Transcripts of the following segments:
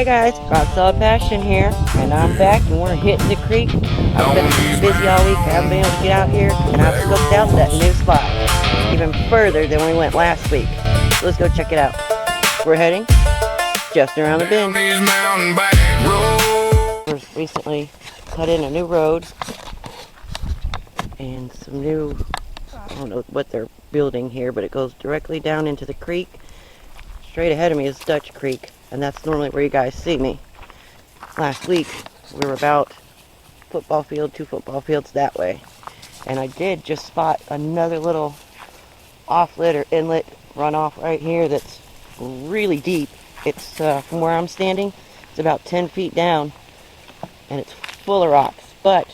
Hey guys, Rock Solid Passion here, and I'm back and we're hitting the creek. I've been busy all week, I haven't been able to get out here, and I've scoped out that new spot, even further than we went last week. So let's go check it out. We're heading just around the bend. We recently cut in a new road, and some new, I don't know what they're building here, but it goes directly down into the creek. Straight ahead of me is Dutch Creek, and that's normally where you guys see me. Last week, we were about football field, 2 football fields that way. And I did just spot another little offlet or inlet runoff right here that's really deep. It's, from where I'm standing, it's about 10 feet down, and it's full of rocks. But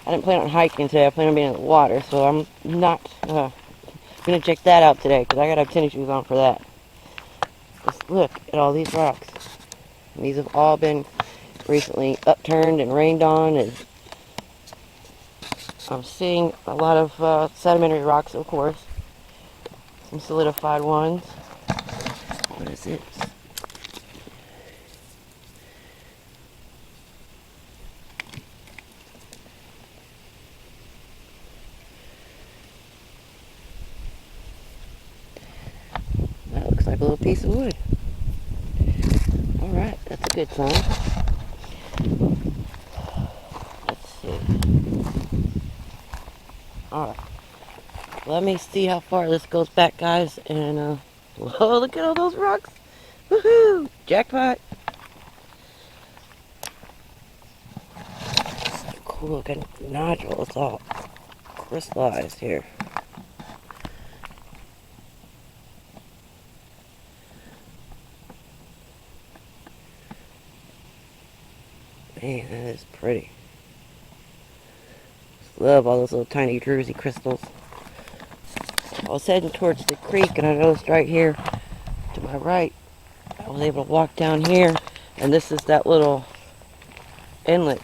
I didn't plan on hiking today, I plan on being in the water, so I'm not going to check that out today, because I got to have tennis shoes on for that. Just look at all these rocks. And these have all been recently upturned and rained on, and I'm seeing a lot of sedimentary rocks, of course. Some solidified ones. What is it? That looks like a little piece of wood. Alright, that's a good sign. Let's see. Alright. Let me see how far this goes back, guys. And, whoa, look at all those rocks. Woohoo! Jackpot! Cool looking nodule. It's all crystallized here. Man, that is pretty. Just love all those little tiny druzy crystals. I was heading towards the creek, and I noticed right here to my right, I was able to walk down here, and this is that little inlet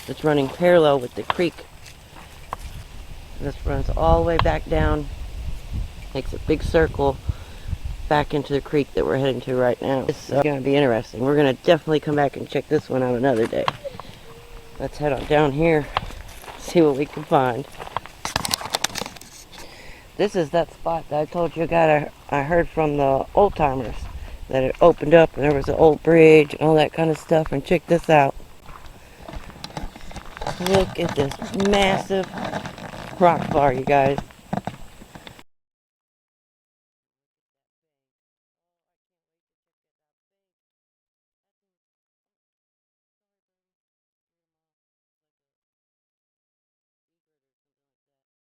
that's running parallel with the creek. This runs all the way back down, makes a big circle back into the creek that we're heading to right now. It's going to be interesting. We're going to definitely come back and check this one out another day. Let's head on down here, see what we can find. This is that spot that I told you I heard from the old timers that it opened up and there was an old bridge and all that kind of stuff. And check this out. Look at this massive rock bar, you guys.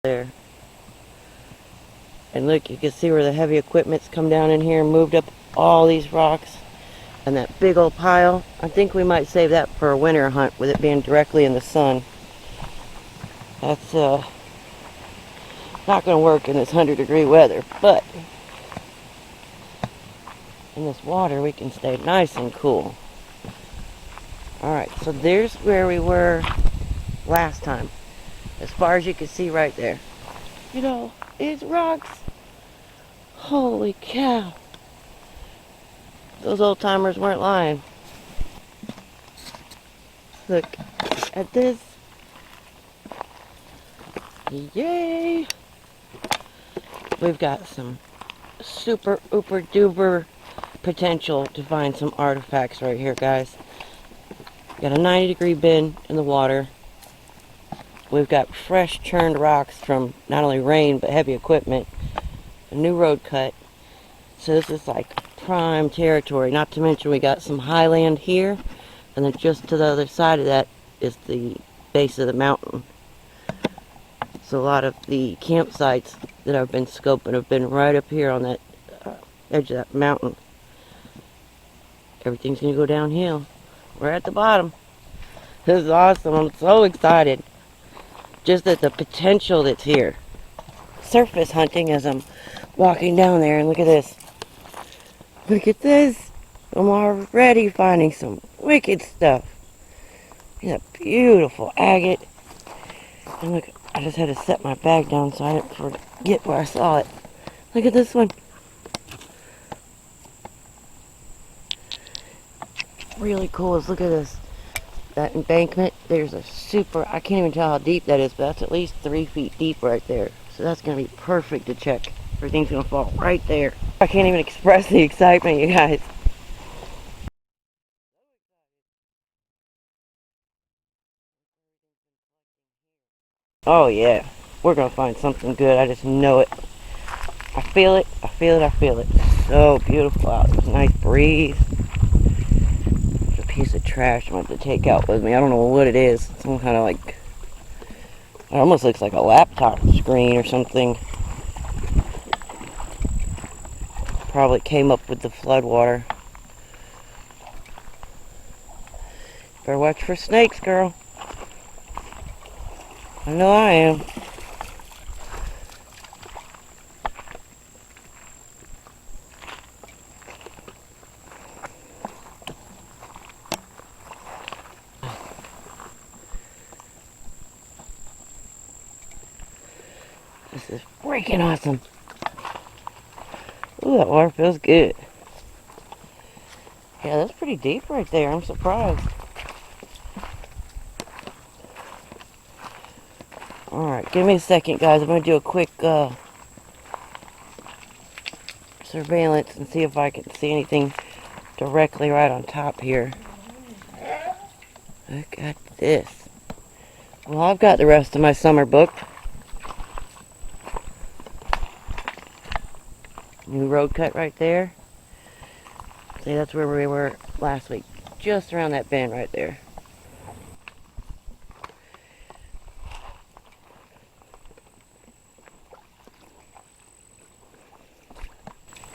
There. And look, you can see where the heavy equipment's come down in here and moved up all these rocks. And that big old pile, I think we might save that for a winter hunt with it being directly in the sun. That's not going to work in this 100-degree weather, but in this water we can stay nice and cool. Alright, so there's where we were last time. As far as you can see right there. You know, it's rocks. Holy cow. Those old timers weren't lying. Look at this. Yay! We've got some super ooper duper potential to find some artifacts right here, guys. Got a 90-degree bend in the water. We've got fresh churned rocks from not only rain but heavy equipment. A new road cut. So this is like prime territory. Not to mention we got some highland here. And then just to the other side of that is the base of the mountain. So a lot of the campsites that I've been scoping have been right up here on that edge of that mountain. Everything's going to go downhill. We're at the bottom. This is awesome. I'm so excited. Just at the potential that's here. Surface hunting as I'm walking down there, and look at this. Look at this. I'm already finding some wicked stuff. Look at that beautiful agate. And look, I just had to set my bag down so I didn't forget where I saw it. Look at this one. really cool is look at this. That embankment, there's a super, I can't even tell how deep that is, but that's at least 3 feet deep right there. So that's going to be perfect to check. Everything's going to fall right there. I can't even express the excitement, you guys. Oh yeah, we're going to find something good. I just know it. I feel it, I feel it, I feel it. So beautiful out. There's a nice breeze. There's a piece of trash I'm going to have to take out with me. I don't know what it is. Some kind of like, it almost looks like a laptop screen or something. Probably came up with the flood water. Better watch for snakes, girl. I know I am. This is freaking awesome. Ooh, that water feels good. Yeah, that's pretty deep right there. I'm surprised. Alright, give me a second, guys. I'm going to do a quick surveillance and see if I can see anything directly right on top here. Look at this. Well, I've got the rest of my summer booked. New road cut right there. See, that's where we were last week. Just around that bend right there.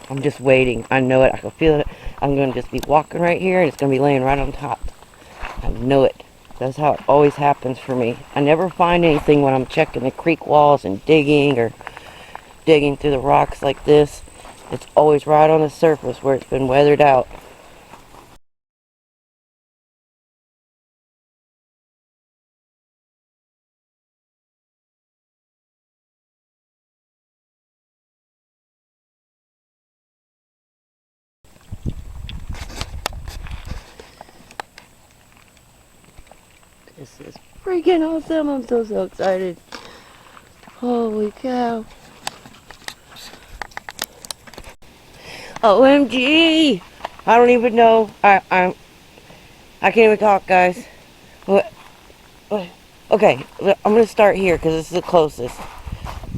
I'm just waiting. I know it. I can feel it. I'm going to just be walking right here and it's going to be laying right on top. I know it. That's how it always happens for me. I never find anything when I'm checking the creek walls and digging or digging through the rocks like this. It's always right on the surface where it's been weathered out. This is freaking awesome. I'm so excited. Holy cow. OMG! I don't even know. I can't even talk, guys. What? Okay, I'm gonna start here because this is the closest.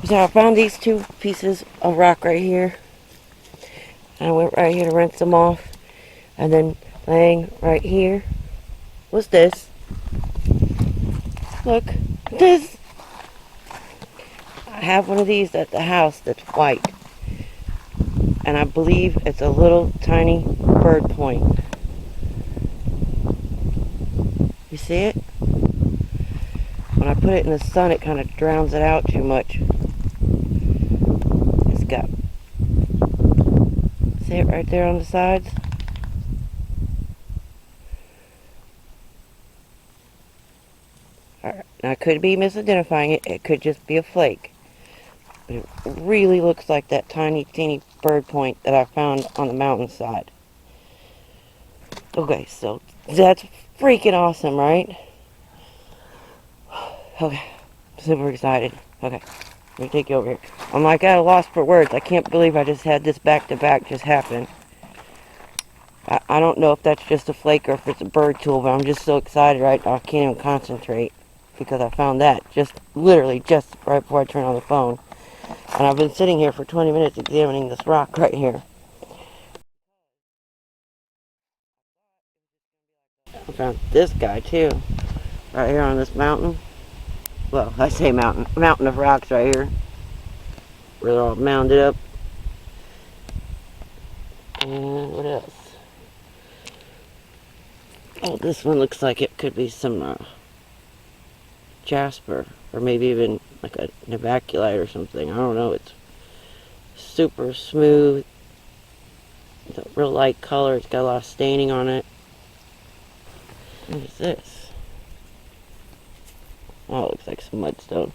So I found these two pieces of rock right here. And I went right here to rinse them off. And then laying right here was this. Look, this. I have one of these at the house that's white. And I believe it's a little tiny bird point. You see it? When I put it in the sun, it kind of drowns it out too much. It's got, see it right there on the sides? Alright, now I could be misidentifying it. It could just be a flake. But it really looks like that tiny, teeny bird point that I found on the mountainside. Okay, so that's freaking awesome, right? Okay, super excited. Okay, let me take you over here. I'm like at a loss for words. I can't believe I just had this back-to-back just happen. I don't know if that's just a flake or if it's a bird tool, but I'm just so excited right now I can't even concentrate because I found that just literally just right before I turned on the phone. And I've been sitting here for 20 minutes examining this rock right here. I found this guy too, right here on this mountain. Well, I say mountain of rocks right here. Where they're all mounded up. And what else? Oh, this one looks like it could be some jasper, or maybe even like a nevaculite or something. I don't know. It's super smooth. It's a real light color. It's got a lot of staining on it. What is this? Oh, it looks like some mudstone.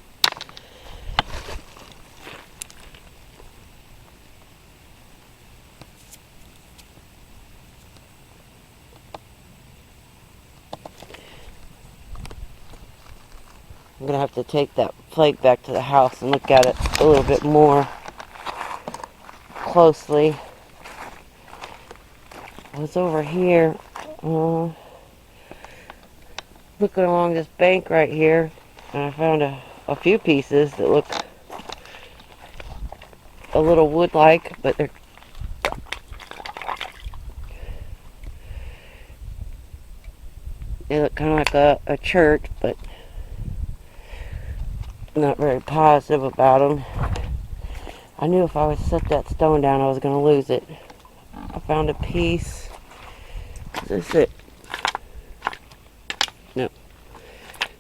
I'm going to have to take that flake back to the house and look at it a little bit more closely. I was over here looking along this bank right here, and I found a few pieces that look a little wood-like, but they look kind of like a church, but not very positive about them. I knew if I would set that stone down, I was going to lose it. I found a piece. Is this it? No.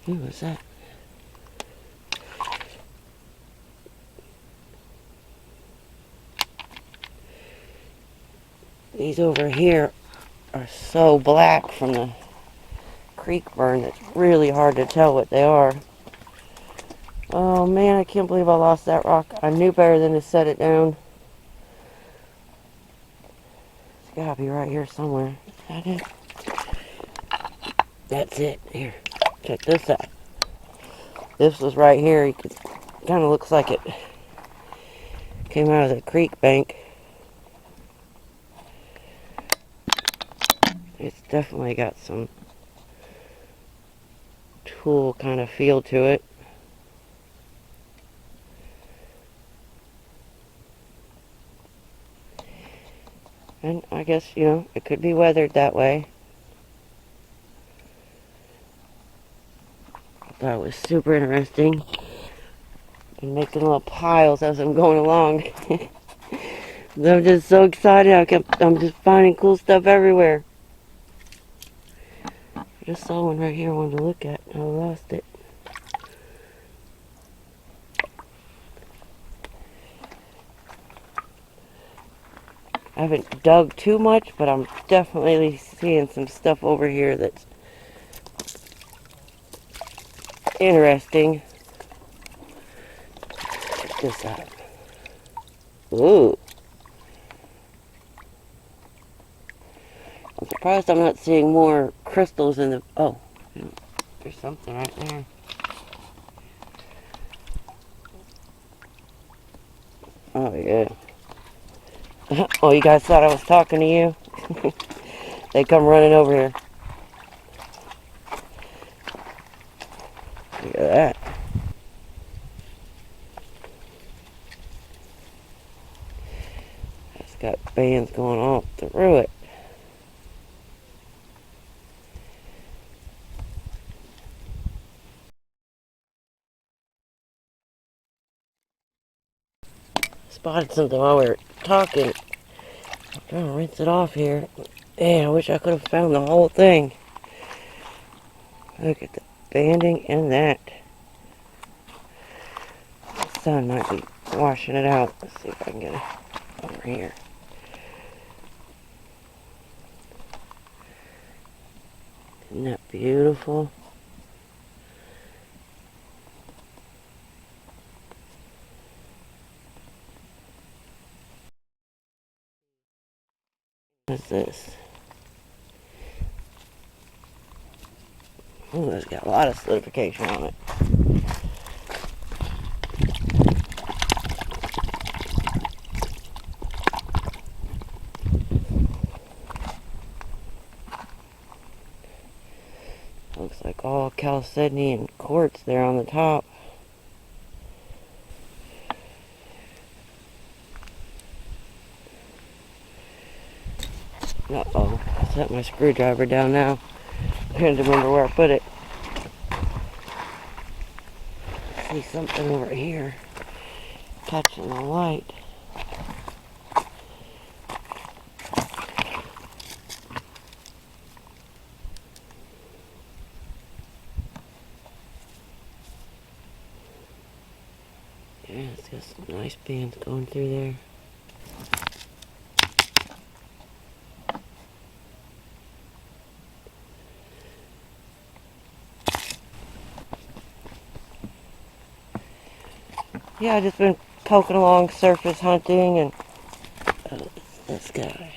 Ooh, what's that? These over here are so black from the creek burn, it's really hard to tell what they are. Oh man, I can't believe I lost that rock. I knew better than to set it down. It's gotta be right here somewhere. Is that it? That's it. Here, check this out. This was right here. You could, kind of looks like it came out of the creek bank. It's definitely got some tool kind of feel to it. And I guess, you know, it could be weathered that way. I thought it was super interesting. I'm making little piles as I'm going along. I'm just so excited. I'm just finding cool stuff everywhere. I just saw one right here I wanted to look at. I lost it. I haven't dug too much, but I'm definitely seeing some stuff over here that's interesting. Check this out. Ooh. I'm surprised I'm not seeing more crystals in the... Oh, there's something right there. Oh, yeah. Oh, you guys thought I was talking to you? They come running over here. Look at that. It's got bands going all through it. Spotted something while we were talking. I'm trying to rinse it off here. Man, I wish I could have found the whole thing. Look at the banding and that. The sun might be washing it out. Let's see if I can get it over here. Isn't that beautiful? What's this? Oh, it's got a lot of solidification on it. Looks like all chalcedony and quartz there on the top. Uh-oh, I set my screwdriver down now. I can't remember where I put it. I see something over here catching the light. Yeah, it's got some nice bands going through there. Yeah, I've just been poking along surface hunting and... Oh, this guy.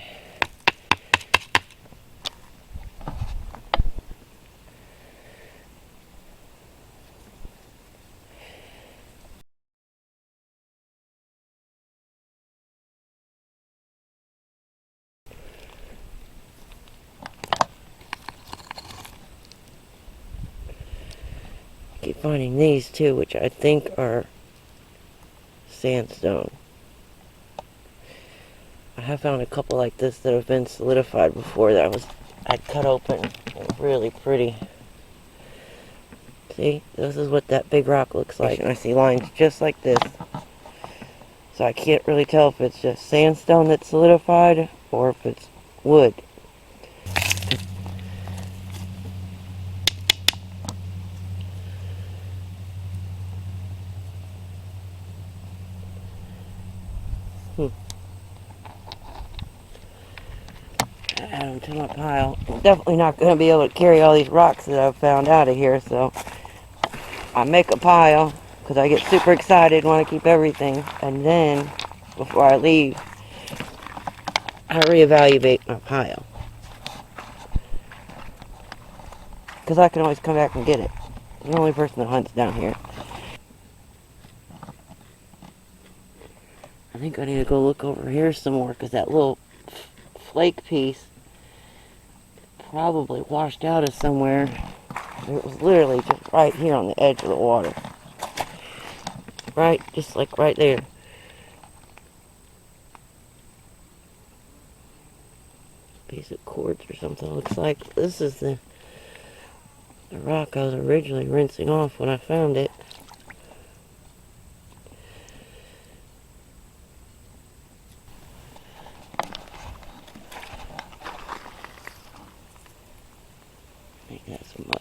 finding these too, which I think are sandstone. I have found a couple like this that have been solidified before that I'd cut open. Really pretty. See, this is what that big rock looks like. And I see lines just like this. So I can't really tell if it's just sandstone that's solidified or if it's wood. Add them to my pile. I'm definitely not going to be able to carry all these rocks that I've found out of here, so I make a pile because I get super excited and want to keep everything. And then, before I leave, I reevaluate my pile. Because I can always come back and get it. I'm the only person that hunts down here. I think I need to go look over here some more because that little flake piece probably washed out of somewhere. It was literally just right here on the edge of the water. Right, just like right there. Piece of quartz or something. Looks like this is the rock I was originally rinsing off when I found it. I think that's mud.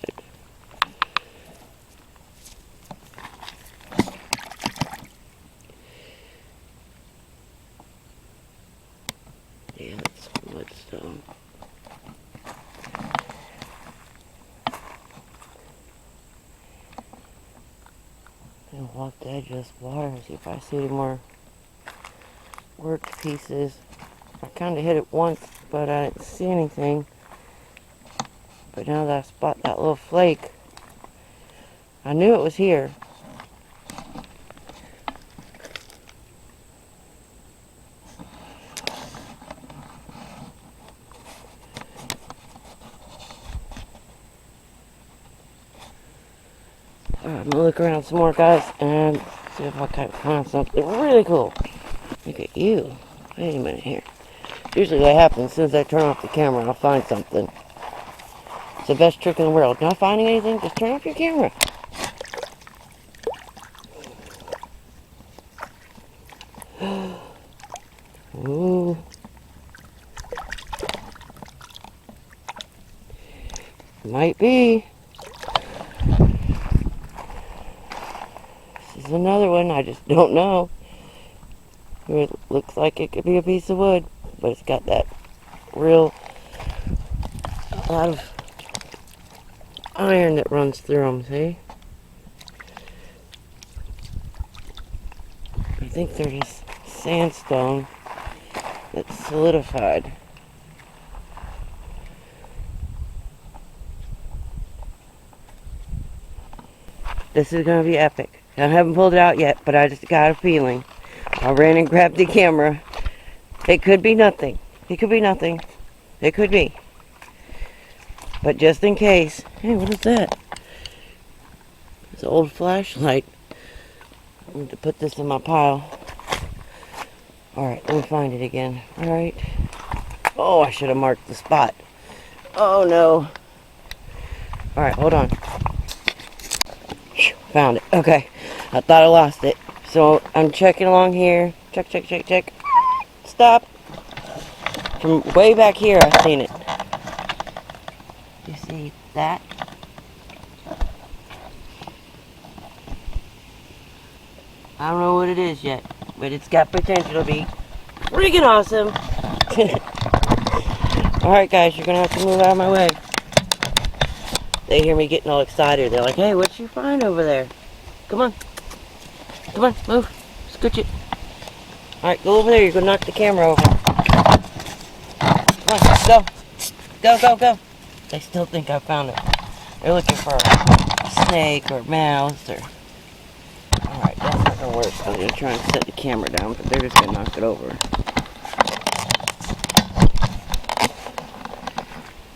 Yeah, that's mudstone. I'm gonna walk the edge of this water and see if I see any more worked pieces. I kind of hit it once, but I didn't see anything. But now that I spot that little flake, I knew it was here. Alright, I'm gonna look around some more, guys, and see if I can find something really cool. Look at you. Wait a minute here. Usually that happens as soon as I turn off the camera, I'll find something. It's the best trick in the world. Not finding anything, just turn off your camera. Ooh. Might be. This is another one, I just don't know. It looks like it could be a piece of wood, but it's got that real lot of iron that runs through them, see? I think they're just sandstone that's solidified. This is going to be epic. I haven't pulled it out yet, but I just got a feeling. I ran and grabbed the camera. It could be nothing. It could be nothing. It could be. But just in case. Hey, what is that? It's an old flashlight. I need to put this in my pile. Alright, let me find it again. Alright. Oh, I should have marked the spot. Oh no. Alright, hold on. Found it. Okay. I thought I lost it. So I'm checking along here. Check, check, check, check. Stop. From way back here I've seen it. You see that? I don't know what it is yet, but it's got potential to be freaking awesome. Alright guys, you're gonna have to move out of my way. They hear me getting all excited. They're like, hey, what'd you find over there? Come on. Come on, move. Scooch it. Alright, go over there. You're gonna knock the camera over. Come on, go. Go, go, go. They still think I found it. They're looking for a snake or mouse or... Alright, that's not gonna work. I'm gonna try and set the camera down, but they're just gonna knock it over.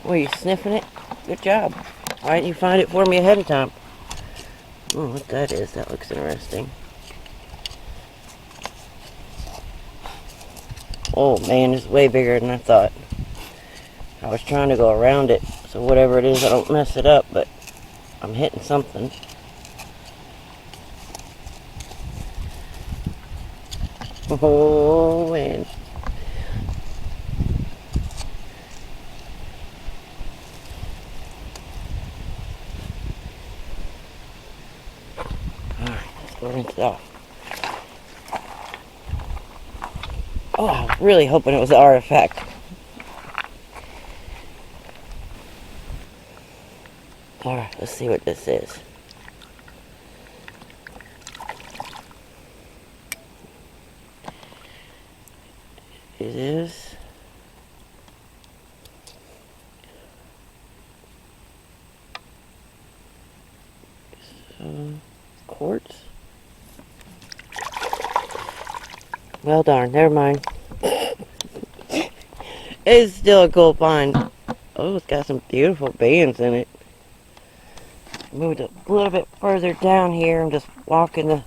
Were you sniffing it? Good job. Why didn't you find it for me ahead of time? Oh, what that is, that looks interesting. Oh man, it's way bigger than I thought. I was trying to go around it, so whatever it is, I don't mess it up, but I'm hitting something. Oh man. Alright, let's go rinse it off. Oh, I was really hoping it was an artifact. Alright, let's see what this is. It is quartz. Well darn, never mind. It's still a cool find. Oh, it's got some beautiful bands in it. Moved a little bit further down here. I'm just walking the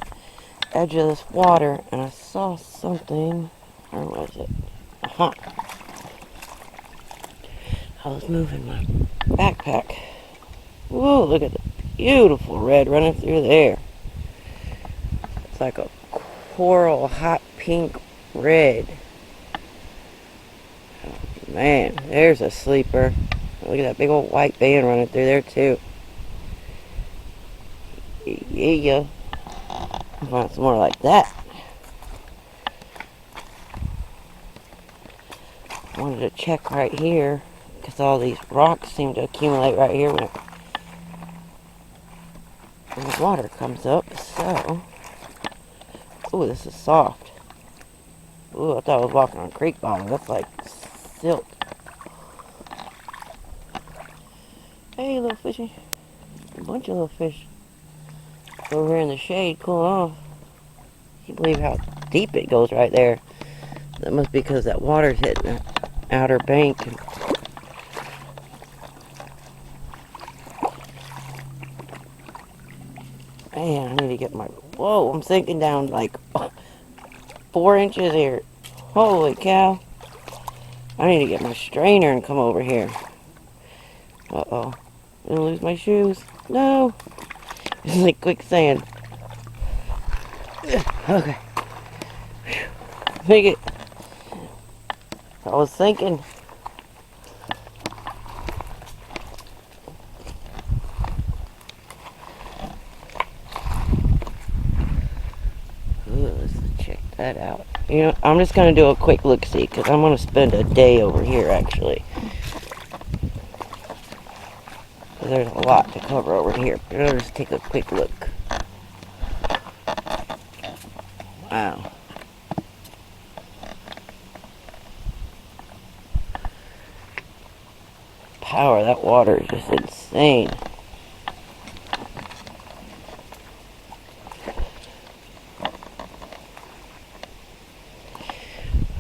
edge of this water, and I saw something. Where was it? Uh-huh. I was moving my backpack. Whoa, look at the beautiful red running through there. It's like a coral hot pink red. Oh, man, there's a sleeper. Look at that big old white band running through there too. Yeah. I want some more like that. I wanted to check right here because all these rocks seem to accumulate right here when the water comes up. So, ooh, this is soft. Ooh, I thought I was walking on creek bottom. That's like silt. Hey, little fishy. A bunch of little fish over here in the shade cooling off. Can't believe how deep it goes right there. That must be because that water's hitting that outer bank. Man, I need to get my... Whoa, I'm sinking down like 4 inches here. Holy cow. I need to get my strainer and come over here. Uh-oh. I'm gonna lose my shoes. No. It's like quicksand. Okay. Make it. I was thinking. Ooh, let's check that out. You know, I'm just going to do a quick look-see because I'm going to spend a day over here actually. There's a lot to cover over here. But I'll just take a quick look. Wow. Power, that water is just insane.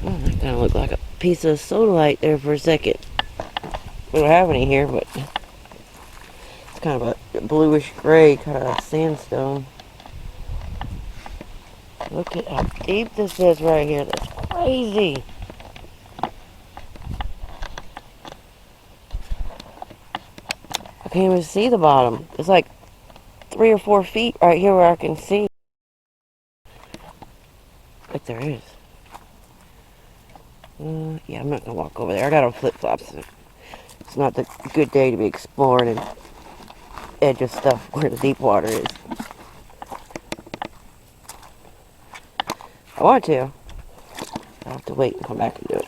Oh, that kind of looked like a piece of sodalite there for a second. We don't have any here, but it's kind of a bluish gray, kind of sandstone. Look at how deep this is right here. That's crazy. I can't even see the bottom. It's like 3 or 4 feet right here where I can see. But there is. Yeah, I'm not going to walk over there. I got on flip-flops. It's not the good day to be exploring and edge of stuff where the deep water is. I want to. I'll have to wait and come back and do it.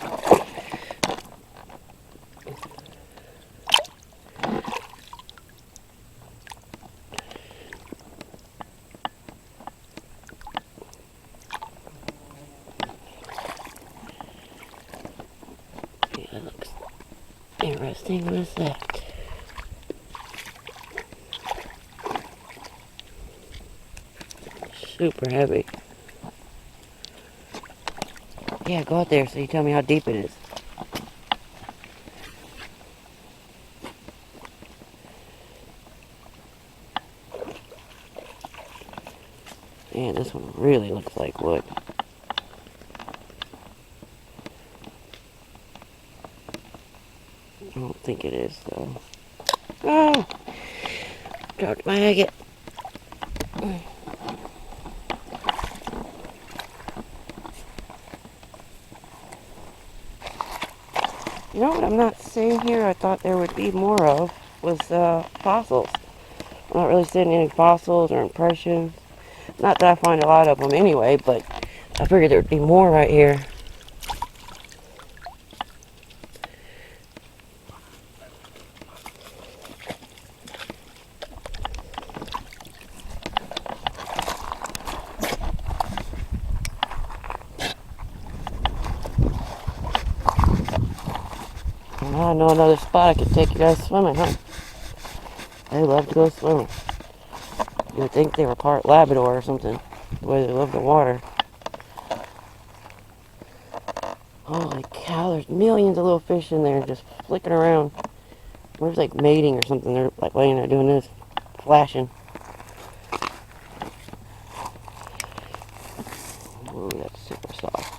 Yeah, that looks interesting. What is that? Super heavy. Yeah, go out there so you tell me how deep it is. Man, this one really looks like wood. I don't think it is, though. Oh! Dropped my agate. You know what I'm not seeing here? I thought there would be more of was fossils. I'm not really seeing any fossils or impressions. Not that I find a lot of them anyway, but I figured there would be more right here. I know another spot I could take you guys swimming, huh? They love to go swimming. You would think they were part Labrador or something, the way they love the water. Holy cow, there's millions of little fish in there just flicking around. Where's like mating or something? They're like laying there doing this, flashing. Ooh, that's super soft.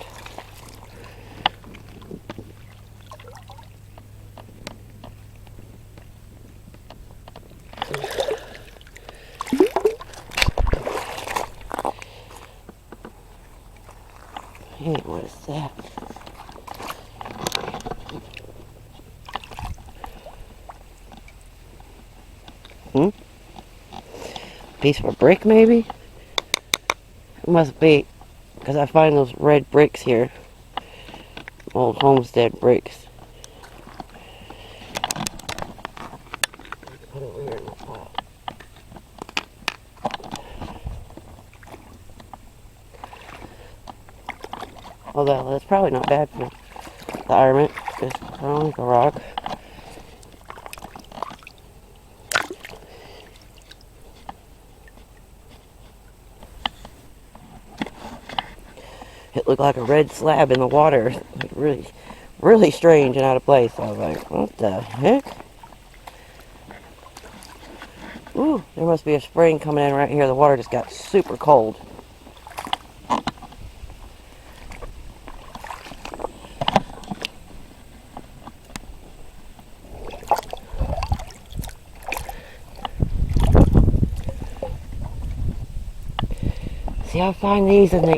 Hey, what is that? Piece of a brick, maybe? It must be, because I find those red bricks here. Old homestead bricks. Put it over here in the pile. Although, that's probably not bad for the environment. Just throw like a rock. It looked like a red slab in the water. Like really, really strange and out of place. I was like, what the heck? Ooh, there must be a spring coming in right here. The water just got super cold. See how I find these and they,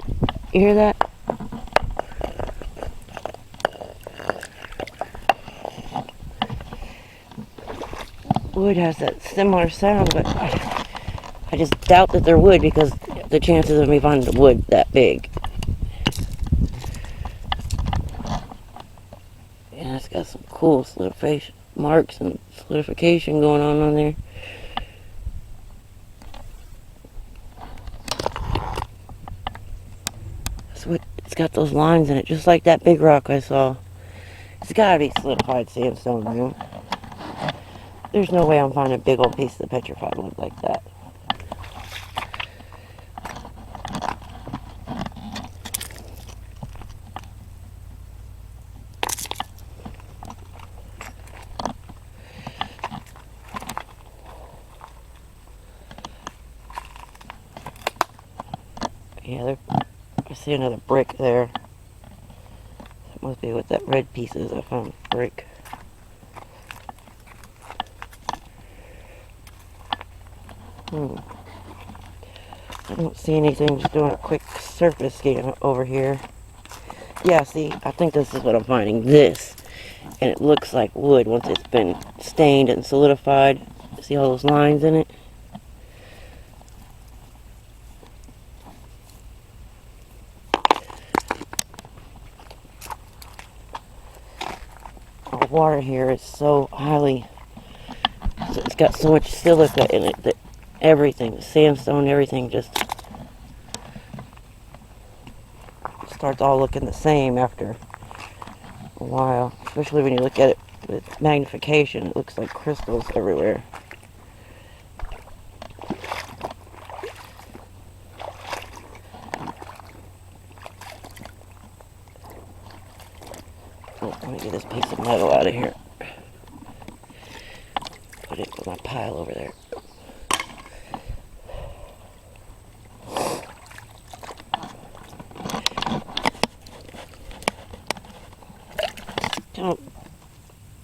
you hear that? Wood has that similar sound, but I just doubt that they're wood because the chances of me finding the wood that big. Yeah, it's got some cool solidification marks and solidification going on there. That's what, it's got those lines in it, just like that big rock I saw. It's gotta be solidified sandstone, man. There's no way I'm finding a big old piece of petrified wood like that. Yeah, I see another brick there. That must be what that red piece is. I found a brick. I don't see anything. Just doing a quick surface scan over here. Yeah, see, I think this is what I'm finding. This. And it looks like wood once it's been stained and solidified. See all those lines in it? The water here is so highly, it's got so much silica in it that everything, the sandstone, everything just starts all looking the same after a while. Especially when you look at it with magnification, it looks like crystals everywhere. Oh, let me get this piece of metal out of here. Put it in my pile over there.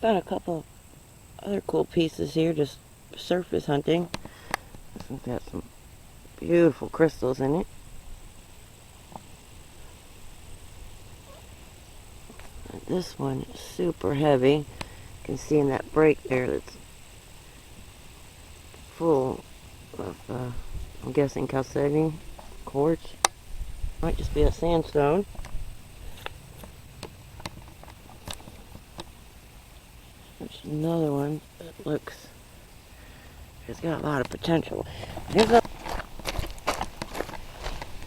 Found a couple of other cool pieces here, just surface hunting. This one's got some beautiful crystals in it. And this one is super heavy. You can see in that break there that's full of, I'm guessing chalcedony quartz. Might just be a sandstone. There's another one that looks, it's got a lot of potential. Here's a,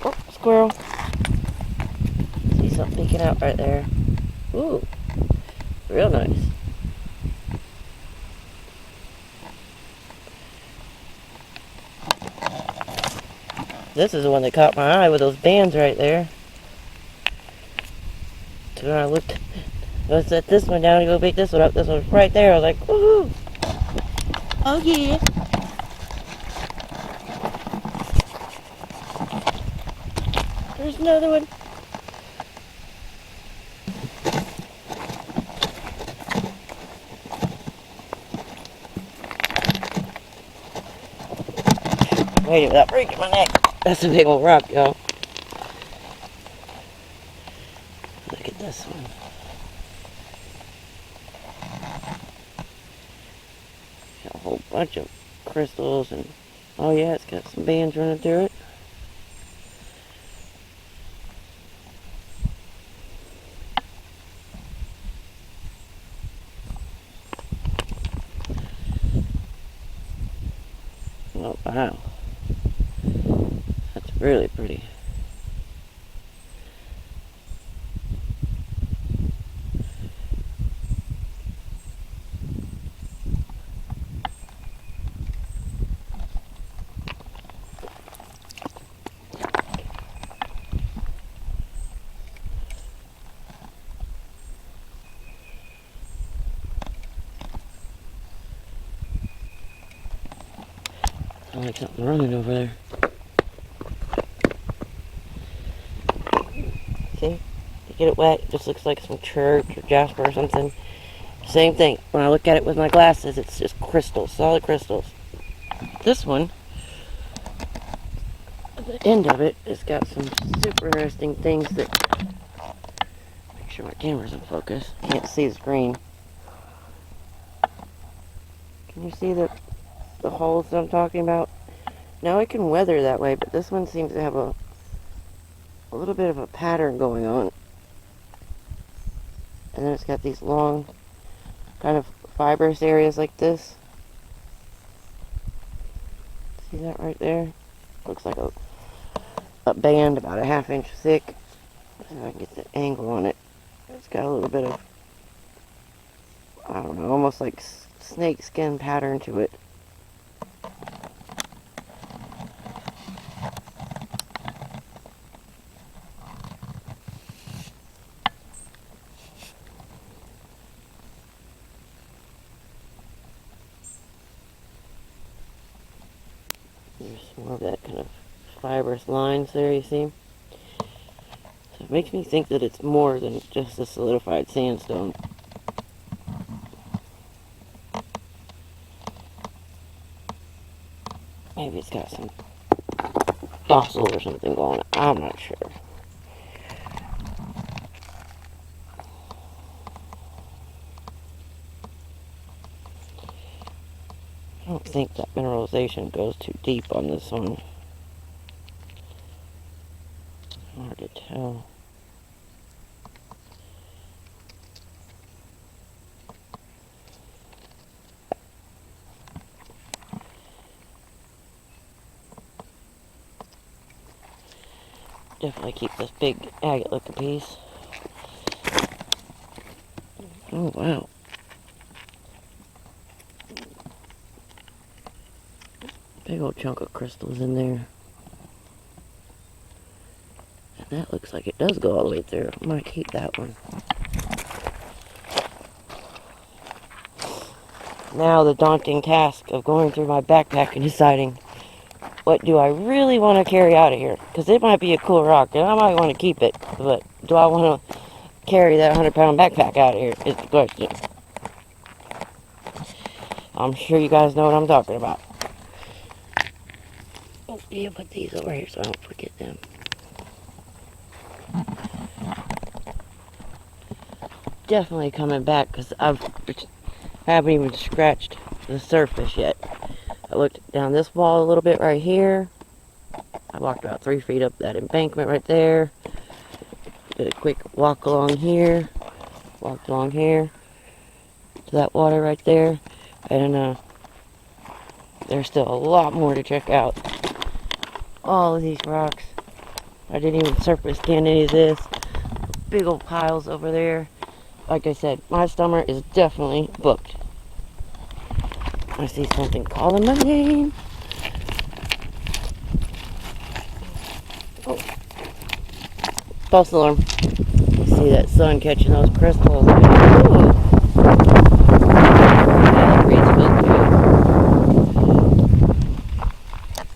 oh, squirrel. See something peeking out right there. Ooh, real nice. This is the one that caught my eye with those bands right there. So when I set this one down to go pick this one up. This one's right there. I was like, woohoo! Oh yeah! There's another one. Wait without breaking my neck. That's a big old rock, y'all. Look at this one. Got a whole bunch of crystals and, oh yeah, it's got some bands running through it. Oh wow. That's really pretty. I like something running over there. See? You get it wet, it just looks like some church or jasper or something. Same thing. When I look at it with my glasses, it's just crystals, solid crystals. This one, at the end of it, it's got some super interesting things that, make sure my camera's in focus. Can't see the screen. Can you see the holes that I'm talking about? Now it can weather that way, but this one seems to have a little bit of a pattern going on. And then it's got these long kind of fibrous areas like this. See that right there? Looks like a band about a 1/2 inch thick. If I can get the angle on it. It's got a little bit of, I don't know, almost like snake skin pattern to it. There's more of that kind of fibrous lines there, you see? So it makes me think that it's more than just a solidified sandstone. Maybe it's got some fossil or something going on. I'm not sure. I don't think that mineralization goes too deep on this one. Hard to tell. Definitely keep this big agate looking piece. Oh wow. Big old chunk of crystals in there. And that looks like it does go all the way through. I might keep that one. Now the daunting task of going through my backpack and deciding what do I really want to carry out of here. Because it might be a cool rock and I might want to keep it. But do I want to carry that 100-pound backpack out of here is the question. I'm sure you guys know what I'm talking about. Oh, yeah, put these over here so I don't forget them. Definitely coming back because I haven't even scratched the surface yet. I looked down this wall a little bit right here. I walked about 3 feet up that embankment right there. Did a quick walk along here. Walked along here to that water right there. And there's still a lot more to check out. All of these rocks. I didn't even surface scan any of this. Big old piles over there. Like I said, my summer is definitely booked. I see something calling my name. Oh. False alarm. You see that sun catching those crystals. Ooh. Yeah, reeds feel good.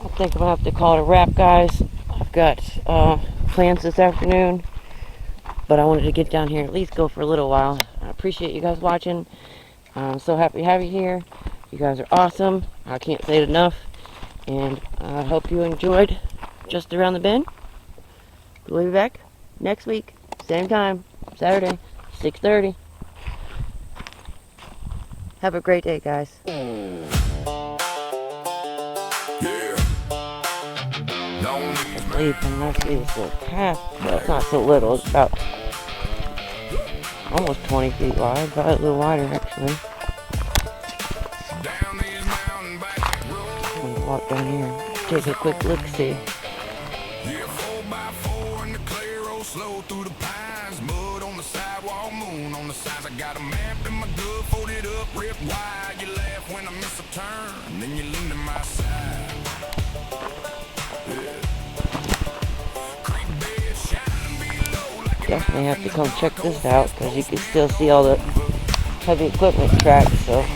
I think I'm going to have to call it a wrap, guys. I've got plans this afternoon. But I wanted to get down here at least go for a little while. I appreciate you guys watching. I'm so happy to have you here. You guys are awesome. I can't say it enough. And I hope you enjoyed Just Around the Bend. We'll be back next week. Same time. Saturday, 6:30. Have a great day, guys. I believe I see this little path. Well, it's not so little. It's about almost 20 feet wide, but a little wider actually. I'm gonna walk down here, take a quick look, see. Slow through the pines, mud on the sidewalk, moon on the sides. I got a map in my glove, folded up, ripped wide. You laugh when I miss a turn, and then you lean to my side. Definitely have to come check this out because you can still see all the heavy equipment tracks, so it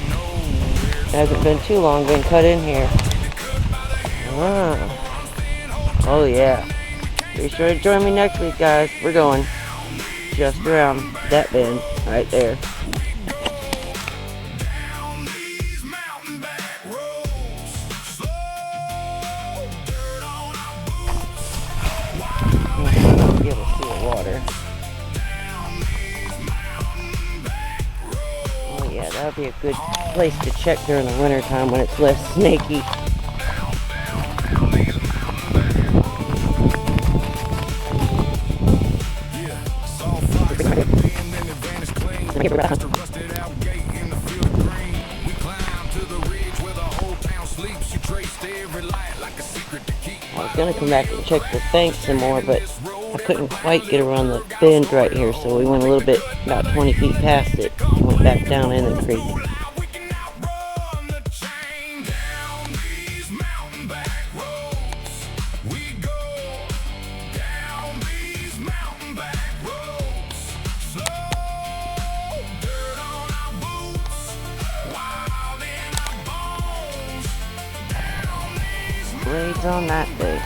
hasn't been too long been cut in here. Oh yeah. Be sure to join me next week, guys. We're going just around that bend right there. I'll be able to see the water. Oh yeah, that would be a good place to check during the winter time when it's less snaky. I was going to come back and check the bank some more, but I couldn't quite get around the bend right here, so we went a little bit, about 20 feet past it, and went back down in the creek. Blades on that thing.